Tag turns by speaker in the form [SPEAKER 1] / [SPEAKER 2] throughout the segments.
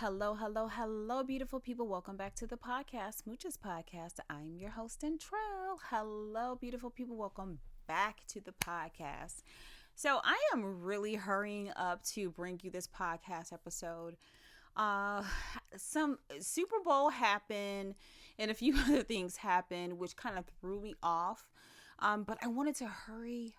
[SPEAKER 1] Hello, hello, hello, beautiful people. Welcome back to the podcast, Smooches Podcast. I'm your host, Trell. Hello, beautiful people. Welcome back to the podcast. So, I am really hurrying up to bring you this podcast episode. Uh, some Super Bowl happened and a few other things happened, which kind of threw me off. But I wanted to hurry,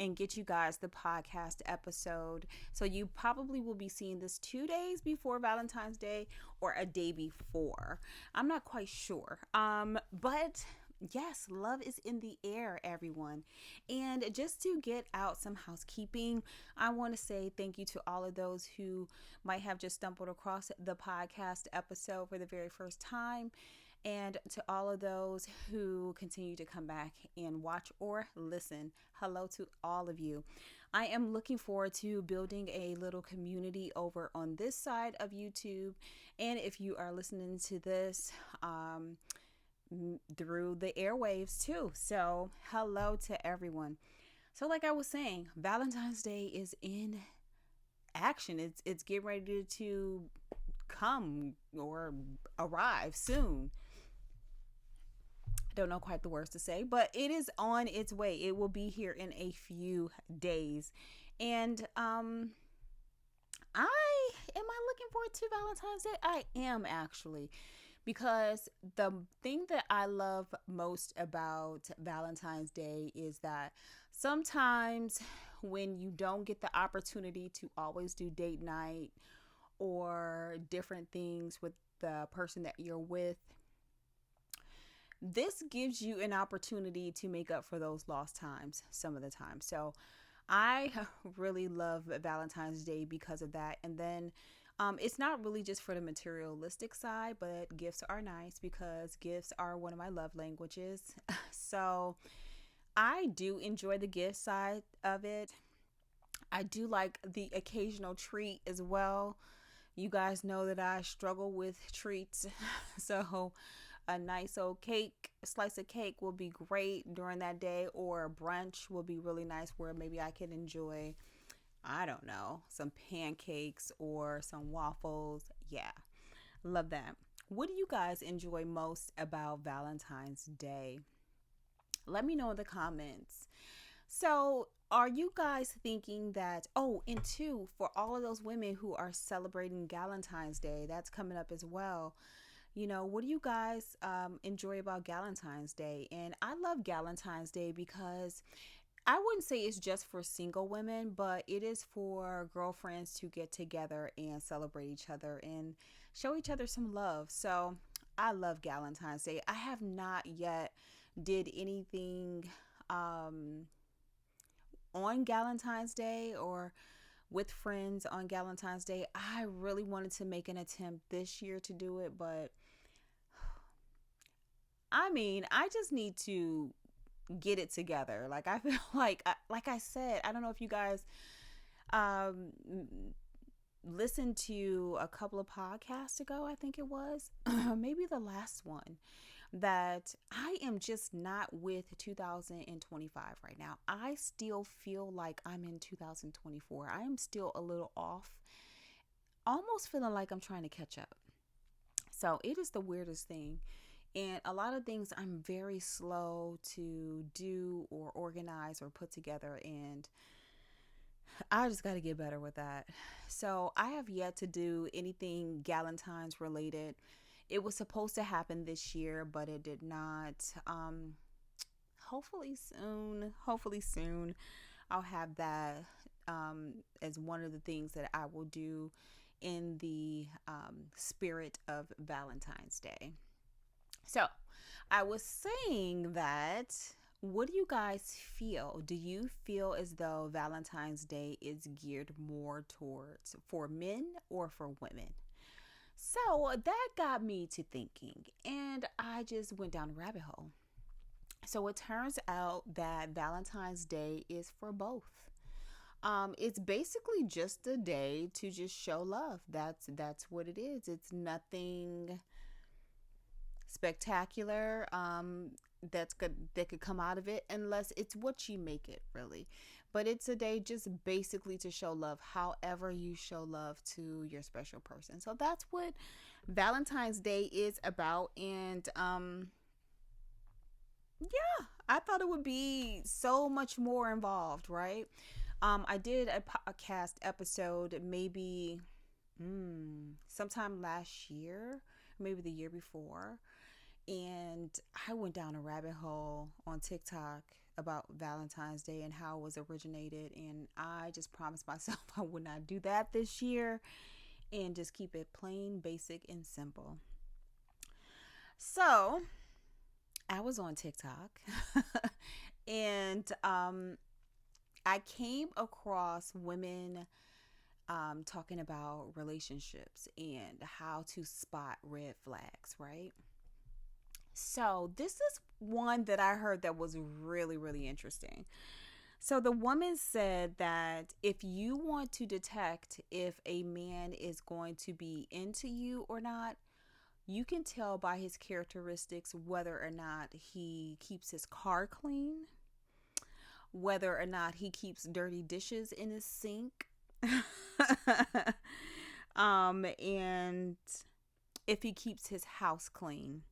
[SPEAKER 1] and get you guys the podcast episode. So you probably will be seeing this 2 days before Valentine's Day or a day before. I'm not quite sure. But yes, love is in the air, everyone. And just to get out some housekeeping, I want to say thank you to all of those who might have just stumbled across the podcast episode for the very first time. And to all of those who continue to come back and watch or listen, hello to all of you. I am looking forward to building a little community over on this side of YouTube. And if you are listening to this through the airwaves too. So, hello to everyone. So, like I was saying, Valentine's Day is in action. It's getting ready to come or arrive soon. I don't know quite the words to say, but it is on its way. It will be here in a few days. And I looking forward to Valentine's Day? I am actually, because the thing that I love most about Valentine's Day is that sometimes when you don't get the opportunity to always do date night or different things with the person that you're with, this gives you an opportunity to make up for those lost times some of the time. So I really love Valentine's Day because of that. And then it's not really just for the materialistic side, but gifts are nice because gifts are one of my love languages. So I do enjoy the gift side of it. I do like the occasional treat as well. You guys know that I struggle with treats. So a nice old slice of cake will be great during that day, or brunch will be really nice where maybe I can enjoy, I don't know, some pancakes or some waffles. Yeah, love that. What do you guys enjoy most about Valentine's Day? Let me know in the comments. So, are you guys thinking that, oh, and two, for all of those women who are celebrating Valentine's Day, that's coming up as well. What do you guys enjoy about Valentine's Day? And I love Valentine's Day because I wouldn't say it's just for single women, but it is for girlfriends to get together and celebrate each other and show each other some love. So I love Valentine's Day. I have not yet did anything on Valentine's Day or with friends on Valentine's Day. I really wanted to make an attempt this year to do it, but I just need to get it together. Like I feel like I said, I don't know if you guys um listened to a couple of podcasts ago, I think it was, maybe the last one, that I am just not with 2025 right now. I still feel like I'm in 2024. I am still a little off, almost feeling like I'm trying to catch up. So it is the weirdest thing. And a lot of things I'm very slow to do or organize or put together. And I just got to get better with that. So I have yet to do anything Galentine's related. It was supposed to happen this year, but it did not. Hopefully soon. Hopefully soon, I'll have that as one of the things that I will do in the spirit of Valentine's Day. So I was saying that, what do you guys feel? Do you feel as though Valentine's Day is geared more towards for men or for women? So that got me to thinking, and I just went down a rabbit hole. So it turns out that Valentine's Day is for both. It's basically just a day to just show love. That's what it is. It's nothing spectacular that could come out of it, unless it's what you make it, really. But it's a day just basically to show love, however you show love to your special person. So that's what Valentine's Day is about. And yeah, I thought it would be so much more involved, right? I did a podcast episode maybe sometime last year, maybe the year before, and I went down a rabbit hole on TikTok about Valentine's Day and how it was originated, and I just promised myself I would not do that this year and just keep it plain, basic, and simple. So I was on TikTok and I came across women talking about relationships and how to spot red flags, right? So, this is one that I heard that was really, really interesting. So, the woman said that if you want to detect if a man is going to be into you or not, you can tell by his characteristics whether or not he keeps his car clean, whether or not he keeps dirty dishes in his sink, and if he keeps his house clean.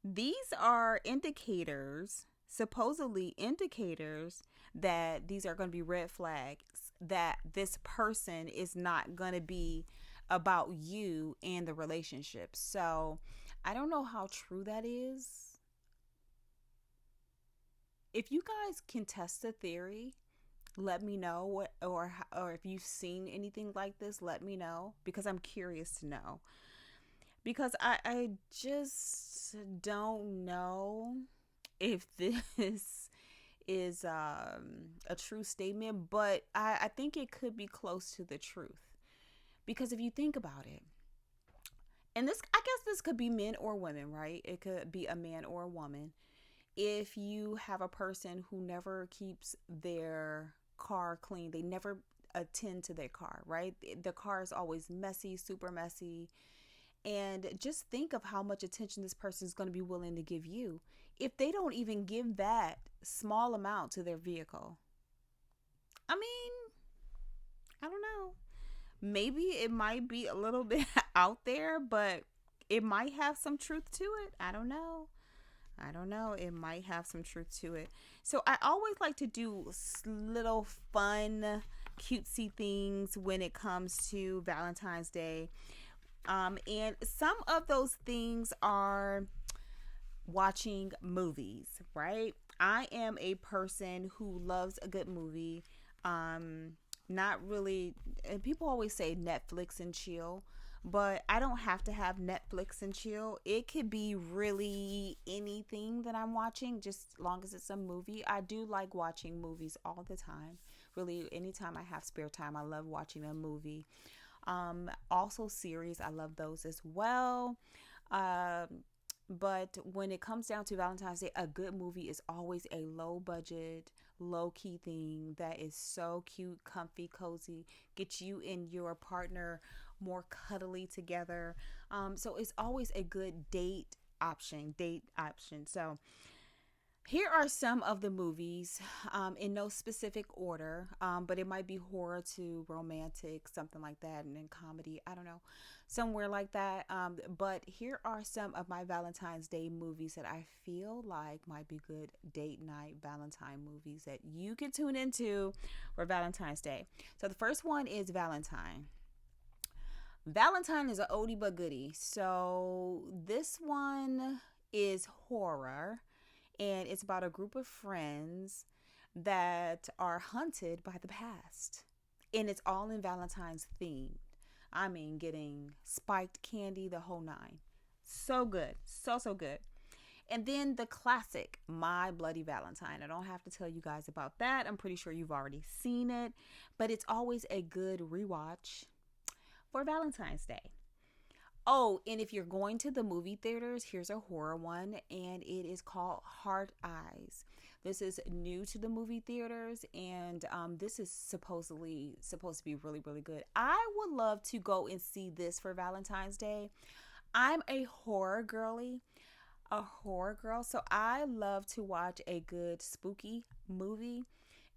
[SPEAKER 1] These are indicators, supposedly indicators, that these are going to be red flags, that this person is not going to be about you and the relationship. So I don't know how true that is. If you guys can test the theory, let me know what, or if you've seen anything like this, let me know, because I'm curious to know. Because I just don't know if this is a true statement, but I think it could be close to the truth. Because if you think about it, and this, I guess this could be men or women, right? It could be a man or a woman. If you have a person who never keeps their car clean, they never attend to their car, right? The car is always messy, super messy. And just think of how much attention this person is going to be willing to give you if they don't even give that small amount to their vehicle. I mean, I don't know. Maybe it might be a little bit out there, but it might have some truth to it. I don't know. I don't know. It might have some truth to it. So I always like to do little fun, cutesy things when it comes to Valentine's Day. And some of those things are watching movies, right? I am a person who loves a good movie. Not really, and people always say Netflix and chill, but I don't have to have Netflix and chill. It could be really anything that I'm watching, just as long as it's a movie. I do like watching movies all the time. Really, anytime I have spare time, I love watching a movie. Also series, I love those as well. But when it comes down to Valentine's Day, a good movie is always a low budget, low key thing that is so cute, comfy, cozy, get you and your partner more cuddly together. So it's always a good date option. So here are some of the movies, in no specific order, but it might be horror to romantic, something like that, and then comedy. I don't know, somewhere like that. But here are some of my Valentine's Day movies that I feel like might be good date night Valentine movies that you can tune into for Valentine's Day. So the first one is Valentine. Valentine is an oldie but goodie. So this one is horror, and it's about a group of friends that are hunted by the past. And it's all in Valentine's theme. I mean, getting spiked candy, the whole nine. So good. So, so good. And then the classic, My Bloody Valentine. I don't have to tell you guys about that. I'm pretty sure you've already seen it. But it's always a good rewatch for Valentine's Day. Oh, and if you're going to the movie theaters, here's a horror one, and it is called Hard Eyes. This is new to the movie theaters, and this is supposedly supposed to be really, really good. I would love to go and see this for Valentine's Day. I'm a horror girly, a horror girl, so I love to watch a good spooky movie.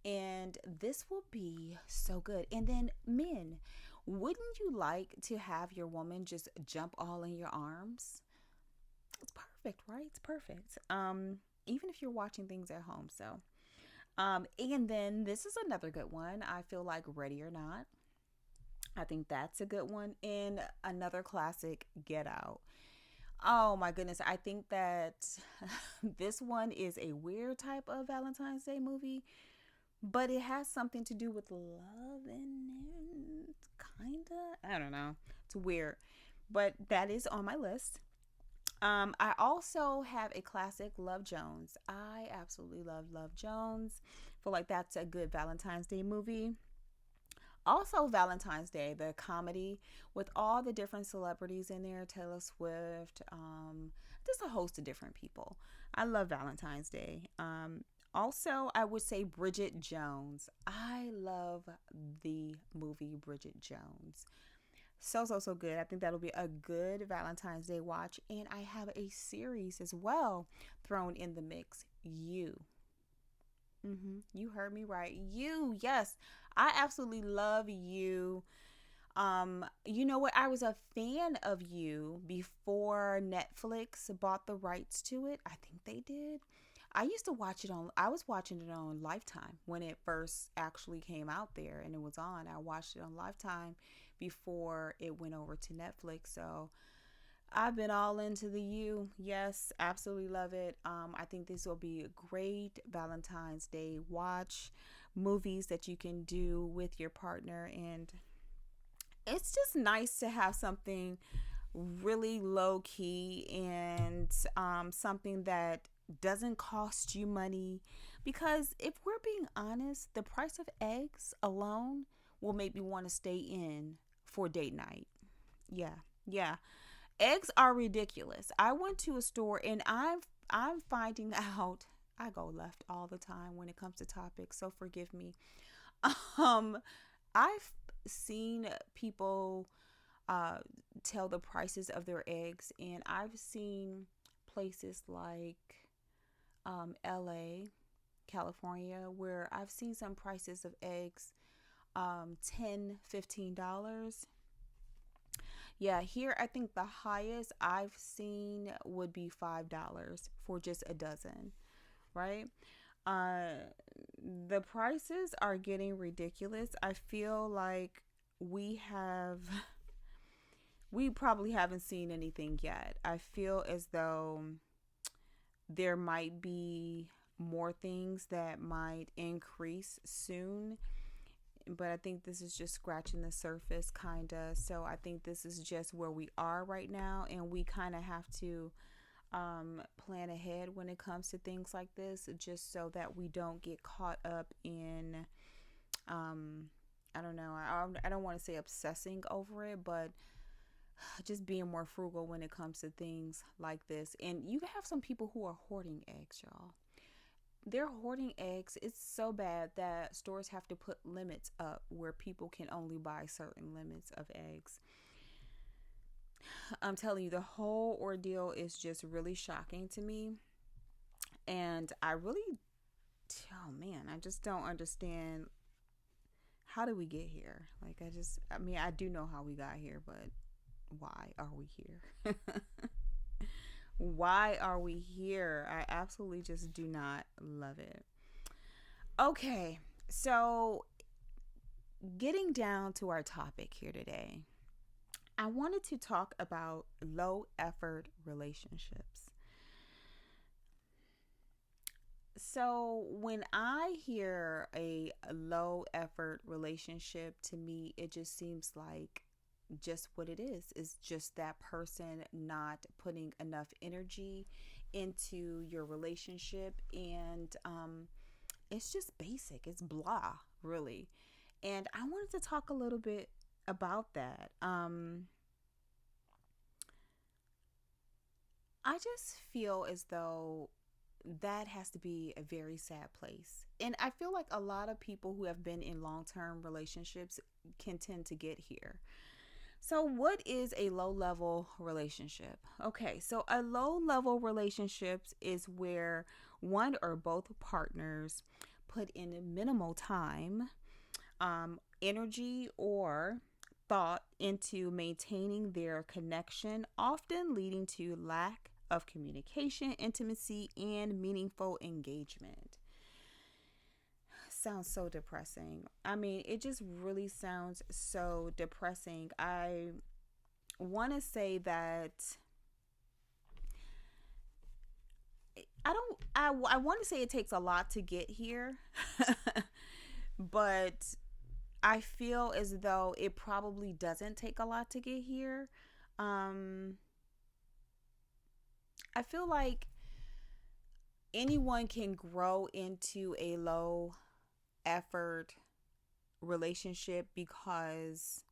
[SPEAKER 1] And this will be so good. And then, men, wouldn't you like to have your woman just jump all in your arms? It's perfect, right? It's perfect. Even if you're watching things at home. So, and then this is another good one. I feel like Ready or Not. I think that's a good one. And another classic, Get Out. Oh my goodness. I think that this one is a weird type of Valentine's Day movie, but it has something to do with love in it. Kinda. I don't know. It's weird. But that is on my list. I also have a classic, Love Jones. I absolutely love Love Jones. Feel like that's a good Valentine's Day movie. Also, Valentine's Day, the comedy with all the different celebrities in there, Taylor Swift, just a host of different people. I love Valentine's Day. Also, I would say Bridget Jones. I love the movie Bridget Jones. So good. I think that'll be a good Valentine's Day watch. And I have a series as well thrown in the mix. You. You heard me right. You. Yes. I absolutely love You. You know what? I was a fan of You before Netflix bought the rights to it. I think they did. I was watching it on Lifetime when it first actually came out there and it was on. I watched it on Lifetime before it went over to Netflix. So I've been all into the You. Yes, absolutely love it. I think this will be a great Valentine's Day watch. Movies that you can do with your partner, and it's just nice to have something really low key and something that doesn't cost you money. Because if we're being honest, the price of eggs alone will make me want to stay in for date night. Yeah, yeah. Eggs are ridiculous. I went to a store and I'm finding out I go left all the time when it comes to topics, so forgive me. Um, I've seen people tell the prices of their eggs, and I've seen places like LA, California, where I've seen some prices of eggs $10, $15. Yeah, here I think the highest I've seen would be $5 for just a dozen, right? Uh, the prices are getting ridiculous. I feel like we have, we probably haven't seen anything yet. I feel as though there might be more things that might increase soon, but I think this is just scratching the surface, kind of. So I think this is just where we are right now, and we kind of have to plan ahead when it comes to things like this, just so that we don't get caught up in, I don't know, I don't want to say obsessing over it, but just being more frugal when it comes to things like this. And you have some people who are hoarding eggs, y'all. They're hoarding eggs. It's so bad that stores have to put limits up where people can only buy certain limits of eggs. I'm telling you, the whole ordeal is just really shocking to me. And I really, oh man, I just don't understand, how did we get here? Like, I mean, I do know how we got here, but why are we here? Why are we here? I absolutely just do not love it. Okay, so getting down to our topic here today, I wanted to talk about low effort relationships. So, when I hear a low effort relationship, to me, it just seems like just what it is. It's just that person not putting enough energy into your relationship, and it's just basic. It's blah, really. And I wanted to talk a little bit about that. I just feel as though that has to be a very sad place. And I feel like a lot of people who have been in long term relationships can tend to get here. So, what is a low level relationship? Okay, so a low level relationship is where one or both partners put in minimal time, energy, or thought into maintaining their connection, often leading to lack of communication, intimacy, and meaningful engagement. Sounds so depressing. I mean, it just really sounds so depressing. I want to say that I want to say it takes a lot to get here, but I feel as though it probably doesn't take a lot to get here. Um, I feel like anyone can grow into a low effort relationship because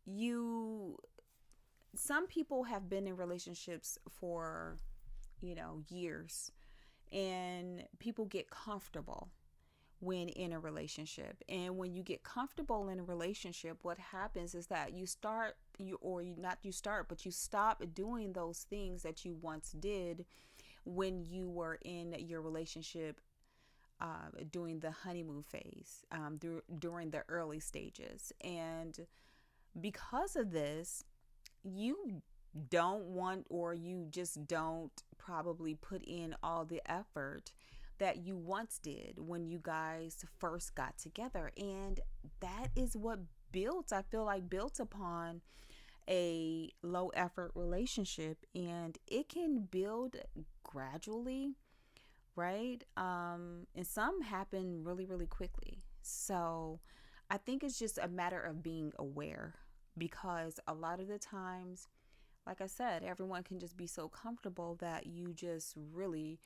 [SPEAKER 1] you some people have been in relationships for, years, and people get comfortable when in a relationship. And when you get comfortable in a relationship, what happens is that you stop doing those things that you once did when you were in your relationship, during the honeymoon phase, during the early stages. And because of this, you don't want, or you just don't probably put in all the effort that you once did when you guys first got together. And that is what I feel like, built upon a low effort relationship. And it can build gradually, right? And some happen really, really quickly. So I think it's just a matter of being aware, because a lot of the times, like I said, everyone can just be so comfortable that you just really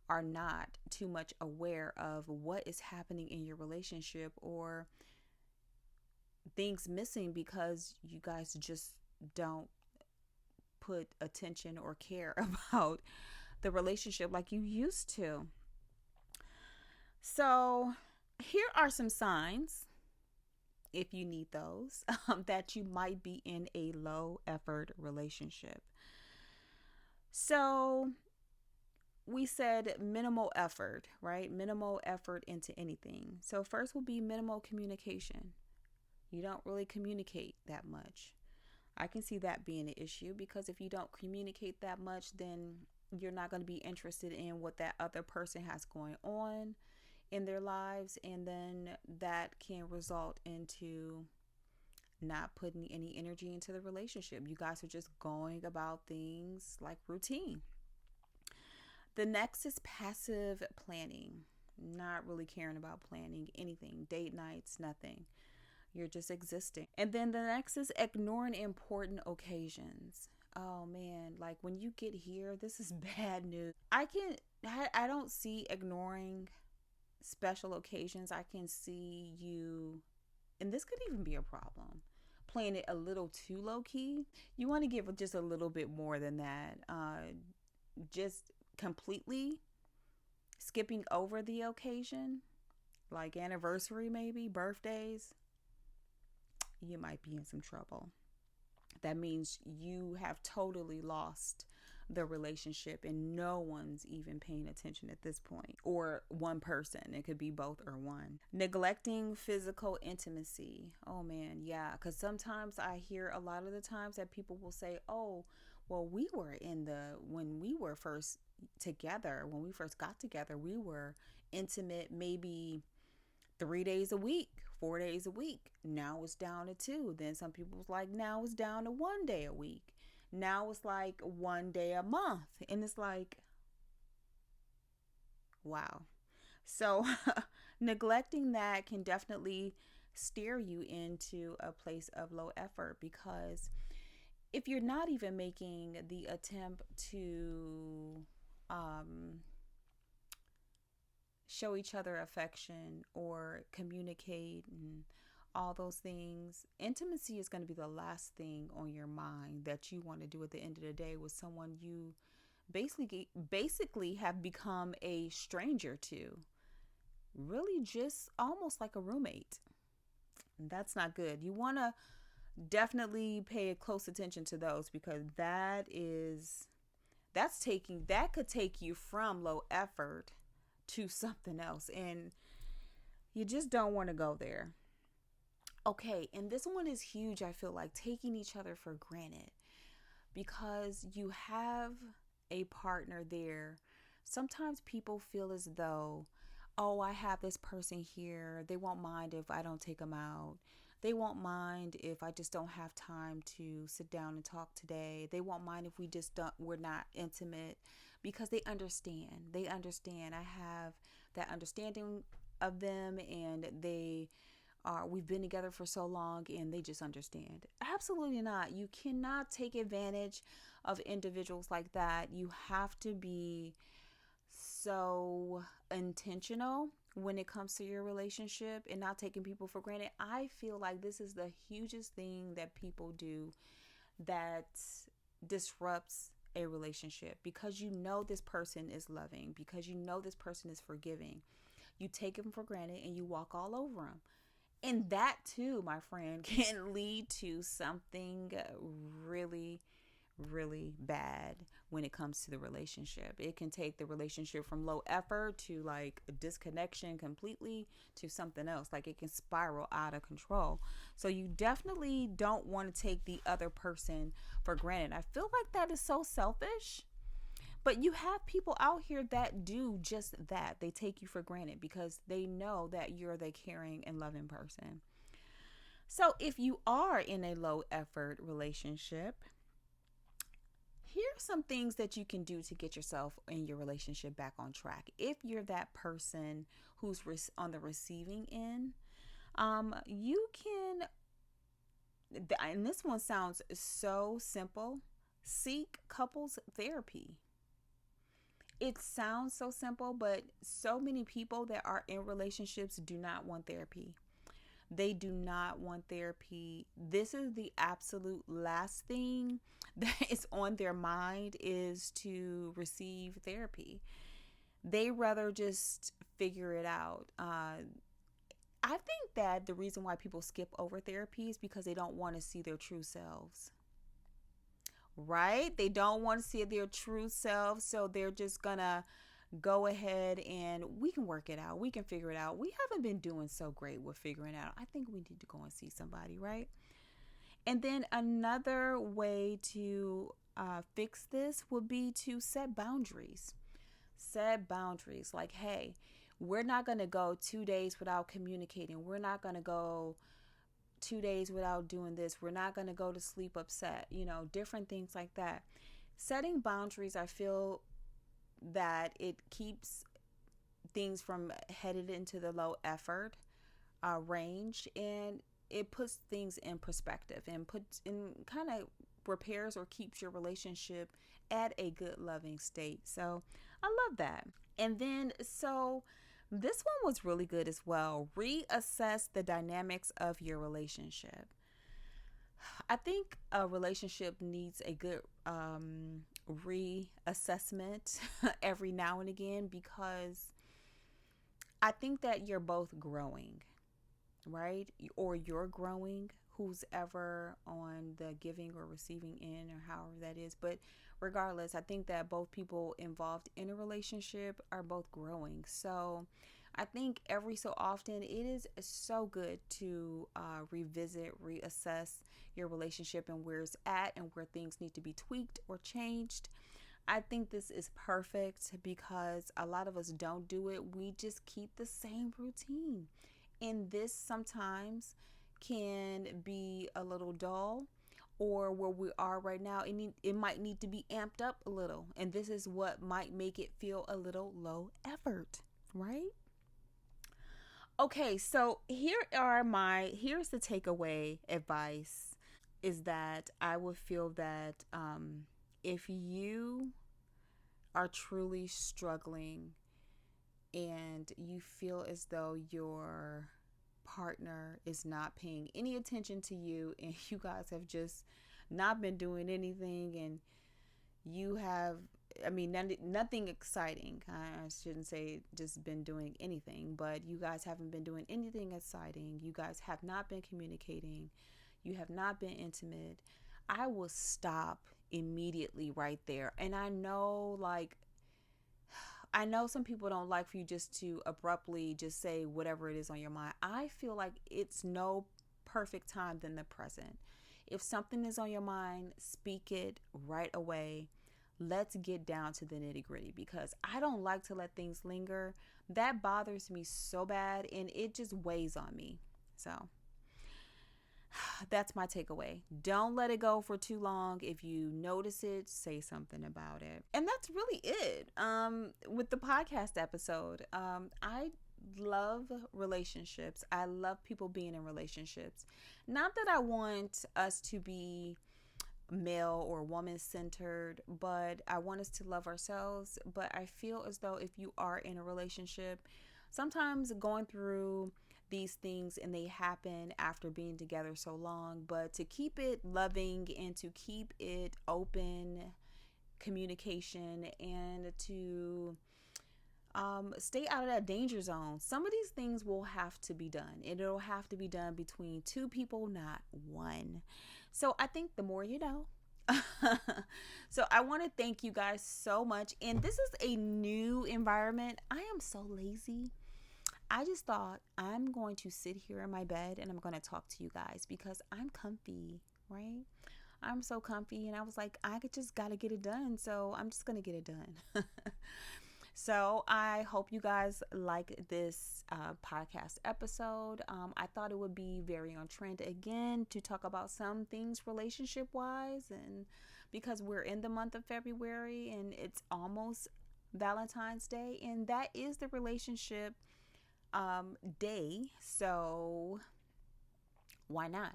[SPEAKER 1] are not too much aware of what is happening in your relationship, or things missing because you guys just don't put attention or care about the relationship like you used to. So, here are some signs, if you need those, that you might be in a low effort relationship. So, we said minimal effort, right? Minimal effort into anything. So, first will be minimal communication. You don't really communicate that much. I can see that being an issue, because if you don't communicate that much, then you're not going to be interested in what that other person has going on in their lives. And then that can result into not putting any energy into the relationship. You guys are just going about things like routine. The next is passive planning. Not really caring about planning anything, date nights, nothing. You're just existing. And then the next is ignoring important occasions. Oh man, like when you get here, this is bad news. I don't see ignoring special occasions. I can see you, and this could even be a problem, playing it a little too low key. You want to give just a little bit more than that. Just completely skipping over the occasion, like anniversary, maybe birthdays, you might be in some trouble. That means you have totally lost the relationship and no one's even paying attention at this point. Or one person, it could be both or one. Neglecting physical intimacy. Oh man, yeah, because sometimes I hear a lot of the times that people will say, oh, well, when we were first together, when we first got together, we were intimate maybe 3 days a week, 4 days a week. Now it's down to two. Then some people's like, now it's down to 1 day a week. Now it's like 1 day a month. And it's like, wow. So neglecting that can definitely steer you into a place of low effort, because if you're not even making the attempt to show each other affection or communicate and all those things, intimacy is going to be the last thing on your mind that you want to do at the end of the day with someone you basically have become a stranger to. Really just almost like a roommate. That's not good. You want to definitely pay close attention to those, because that could take you from low effort to something else, and you just don't want to go there. Okay, and this one is huge. I feel like taking each other for granted, because you have a partner there. Sometimes people feel as though, oh, I have this person here. They won't mind if I don't take them out. They won't mind if I just don't have time to sit down and talk today. They won't mind if we're not intimate, because they understand. They understand. I have that understanding of them, and we've been together for so long, and they just understand. Absolutely not. You cannot take advantage of individuals like that. You have to be so intentional when it comes to your relationship and not taking people for granted. I feel like this is the hugest thing that people do that disrupts a relationship, because you know this person is loving, because you know this person is forgiving. You take them for granted and you walk all over them. And that too, my friend, can lead to something really, really bad when it comes to the relationship. It can take the relationship from low effort to like a disconnection completely to something else. Like it can spiral out of control. So you definitely don't want to take the other person for granted. I feel like that is so selfish. But you have people out here that do just that. They take you for granted because they know that you're the caring and loving person. So if you are in a low effort relationship, here's some things that you can do to get yourself and your relationship back on track. If you're that person who's on the receiving end, you can, and this one sounds so simple, seek couples therapy. It sounds so simple, but so many people that are in relationships do not want therapy. They do not want therapy. This is the absolute last thing that is on their mind, is to receive therapy. They rather just figure it out. I think that the reason why people skip over therapy is because they don't want to see their true selves. Right? They don't want to see their true selves, so they're just gonna go ahead and we can work it out. We can figure it out. We haven't been doing so great with figuring out. I think we need to go and see somebody, right? And then another way to fix this would be to set boundaries. Set boundaries like, hey, we're not going to go 2 days without communicating. We're not going to go 2 days without doing this. We're not going to go to sleep upset, different things like that. Setting boundaries, I feel that it keeps things from headed into the low effort range, and it puts things in perspective and puts in kind of repairs or keeps your relationship at a good loving state. So I love that. And then so this one was really good as well. Reassess the dynamics of your relationship. I think a relationship needs a good reassessment every now and again, because I think that you're both growing, right? Or you're growing, who's ever on the giving or receiving end, or however that is. But regardless, I think that both people involved in a relationship are both growing. So I think every so often it is so good to revisit, reassess your relationship and where it's at and where things need to be tweaked or changed. I think this is perfect because a lot of us don't do it. We just keep the same routine. And this sometimes can be a little dull, or where we are right now, it might need to be amped up a little. And this is what might make it feel a little low effort, right? Okay, so here's the takeaway advice, is that I would feel that if you are truly struggling and you feel as though your partner is not paying any attention to you, and you guys have just not been doing anything, and you have, nothing exciting. I shouldn't say just been doing anything, but you guys haven't been doing anything exciting. You guys have not been communicating. You have not been intimate. I will stop immediately right there. And I know, I know some people don't like for you just to abruptly just say whatever it is on your mind. I feel like it's no perfect time than the present. If something is on your mind, speak it right away. Let's get down to the nitty gritty because I don't like to let things linger. That bothers me so bad and it just weighs on me. So that's my takeaway. Don't let it go for too long. If you notice it, say something about it. And that's really it. With the podcast episode, I love relationships. I love people being in relationships. Not that I want us to be male or woman centered, but I want us to love ourselves. But I feel as though if you are in a relationship, sometimes going through these things and they happen after being together so long, but to keep it loving and to keep it open communication and to stay out of that danger zone. Some of these things will have to be done. It'll have to be done between two people, not one. So I think the more you know. So I want to thank you guys so much. And this is a new environment. I am so lazy. I just thought I'm going to sit here in my bed and I'm going to talk to you guys because I'm comfy, right? I'm so comfy and I was like, I just got to get it done. So I'm just going to get it done. So I hope you guys like this podcast episode. I thought it would be very on trend again to talk about some things relationship wise, and because we're in the month of February and it's almost Valentine's Day, and that is the relationship day. So why not?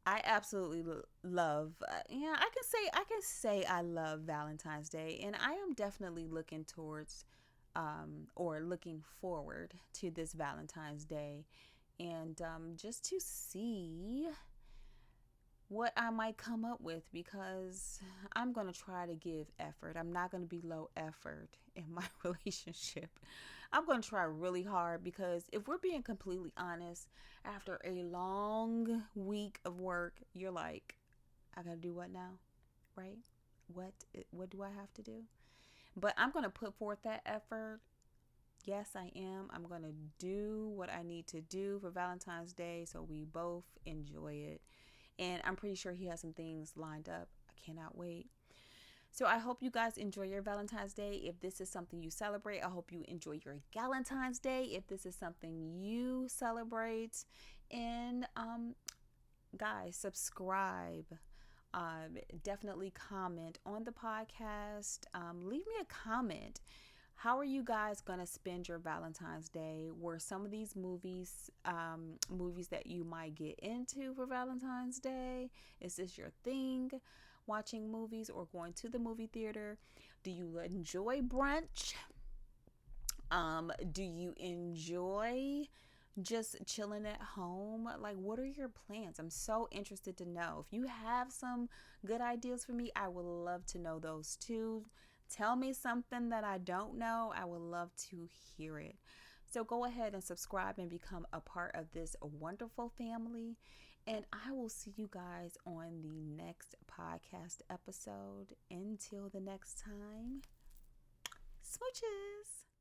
[SPEAKER 1] I absolutely love. I can say I love Valentine's Day, and I am definitely looking towards, or looking forward to this Valentine's Day, and just to see what I might come up with because I'm going to try to give effort. I'm not going to be low effort in my relationship. I'm going to try really hard because if we're being completely honest, after a long week of work, you're like, I got to do what now? Right? What do I have to do? But I'm going to put forth that effort. Yes, I am. I'm going to do what I need to do for Valentine's Day so we both enjoy it. And I'm pretty sure he has some things lined up. I cannot wait. So I hope you guys enjoy your Valentine's Day. If this is something you celebrate, I hope you enjoy your Galentine's Day. If this is something you celebrate. And guys, subscribe. Definitely comment on the podcast. Leave me a comment. How are you guys gonna spend your Valentine's Day? Were some of these movies that you might get into for Valentine's Day? Is this your thing, watching movies or going to the movie theater? Do you enjoy brunch? Do you enjoy just chilling at home? Like, what are your plans? I'm so interested to know. If you have some good ideas for me, I would love to know those too. Tell me something that I don't know. I would love to hear it. So go ahead and subscribe and become a part of this wonderful family. And I will see you guys on the next podcast episode. Until the next time, smooches.